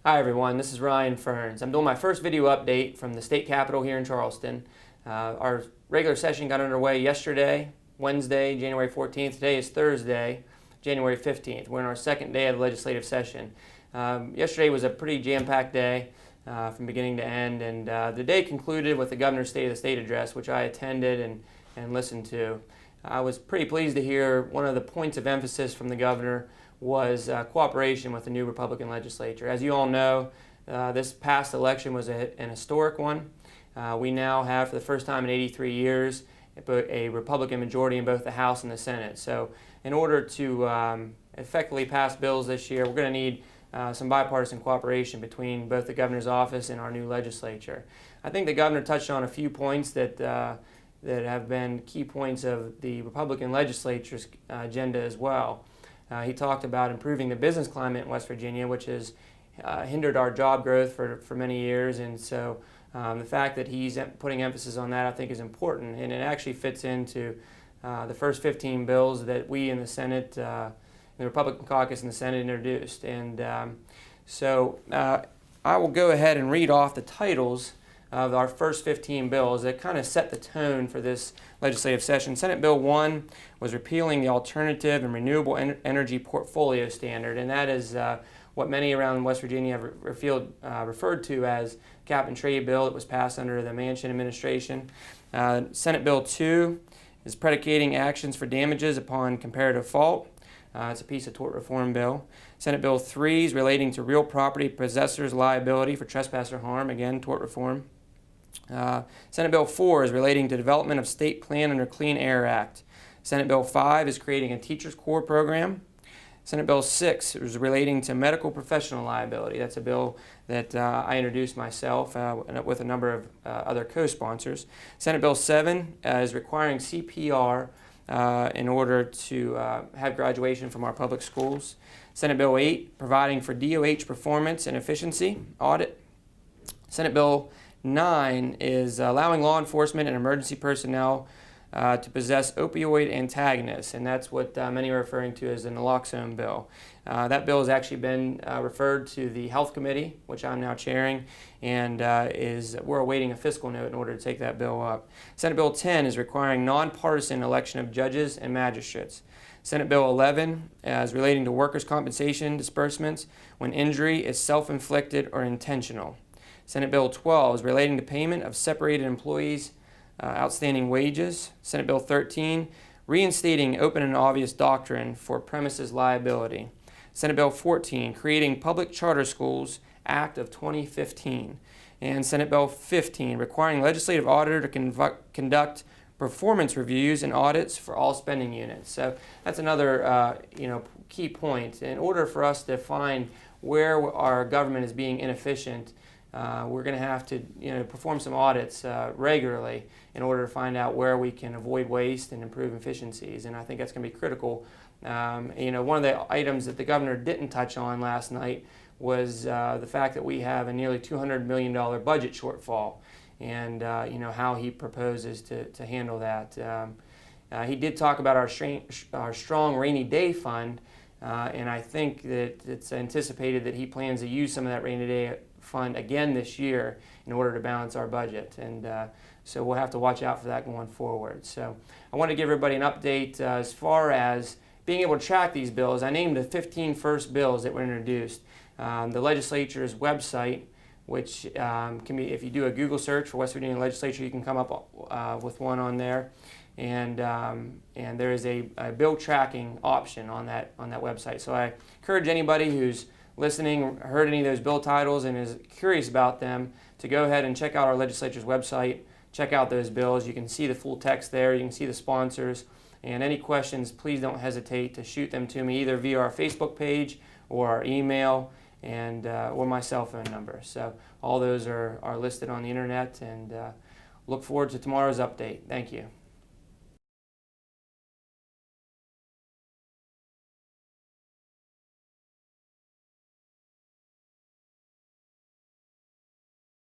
Hi everyone, this is Ryan Ferns. I'm doing my first video update from the state capitol here in Charleston. Our regular session got underway yesterday, Wednesday, January 14th. Today is Thursday, January 15th. We're in our second day of the legislative session. Yesterday was a pretty jam-packed day from beginning to end, and the day concluded with the governor's State of the State address, which I attended and listened to. I was pretty pleased to hear one of the points of emphasis from the governor was cooperation with the new Republican legislature. As you all know, this past election was an historic one. We now have, for the first time in 83 years, a Republican majority in both the House and the Senate. So in order to effectively pass bills this year, we're going to need some bipartisan cooperation between both the governor's office and our new legislature. I think the governor touched on a few points that have been key points of the Republican legislature's agenda as well. He talked about improving the business climate in West Virginia, which has hindered our job growth for many years, and so the fact that he's putting emphasis on that I think is important, and it actually fits into the first 15 bills that we in the Senate, the Republican caucus in the Senate introduced. And so I will go ahead and read off the titles of our first 15 bills that kind of set the tone for this legislative session. Senate Bill 1 was repealing the Alternative and Renewable Energy Portfolio Standard, and that is what many around West Virginia have referred to as cap and trade bill that was passed under the Manchin administration. Senate Bill 2 is predicating actions for damages upon comparative fault. It's a piece of tort reform bill. Senate Bill 3 is relating to real property possessors' liability for trespass or harm, again, tort reform. Senate Bill 4 is relating to development of state plan under Clean Air Act. Senate Bill 5 is creating a teacher's core program. Senate Bill 6 is relating to medical professional liability. That's a bill that I introduced myself with a number of other co-sponsors. Senate Bill 7 is requiring CPR in order to have graduation from our public schools. Senate Bill 8 providing for DOH performance and efficiency audit. Senate Bill 9 is allowing law enforcement and emergency personnel to possess opioid antagonists, and that's what many are referring to as the naloxone bill. That bill has actually been referred to the Health Committee, which I'm now chairing, and we're awaiting a fiscal note in order to take that bill up. Senate Bill 10 is requiring nonpartisan election of judges and magistrates. Senate Bill 11 is relating to workers' compensation disbursements when injury is self-inflicted or intentional. Senate Bill 12 is relating to payment of separated employees' outstanding wages. Senate Bill 13, reinstating open and obvious doctrine for premises liability. Senate Bill 14, creating Public Charter Schools Act of 2015. And Senate Bill 15, requiring legislative auditor to conduct performance reviews and audits for all spending units. So that's another key point. In order for us to find where our government is being inefficient, we're going to have to perform some audits regularly in order to find out where we can avoid waste and improve efficiencies, and I think that's going to be critical. One of the items that the governor didn't touch on last night was the fact that we have a nearly $200 million budget shortfall, and how he proposes to handle that. He did talk about our strong rainy day fund, and I think that it's anticipated that he plans to use some of that rainy day fund again this year in order to balance our budget, and so we'll have to watch out for that going forward. So I want to give everybody an update as far as being able to track these bills. I named the 15 first bills that were introduced. The legislature's website, which can be, if you do a Google search for West Virginia legislature, you can come up with one on there, and there is a bill tracking option on that website. So I encourage anybody who's listening, heard any of those bill titles, and is curious about them, to go ahead and check out our legislature's website, check out those bills. You can see the full text there, you can see the sponsors, and any questions, please don't hesitate to shoot them to me either via our Facebook page or our email and or my cell phone number. So all those are listed on the internet, and look forward to tomorrow's update. Thank you.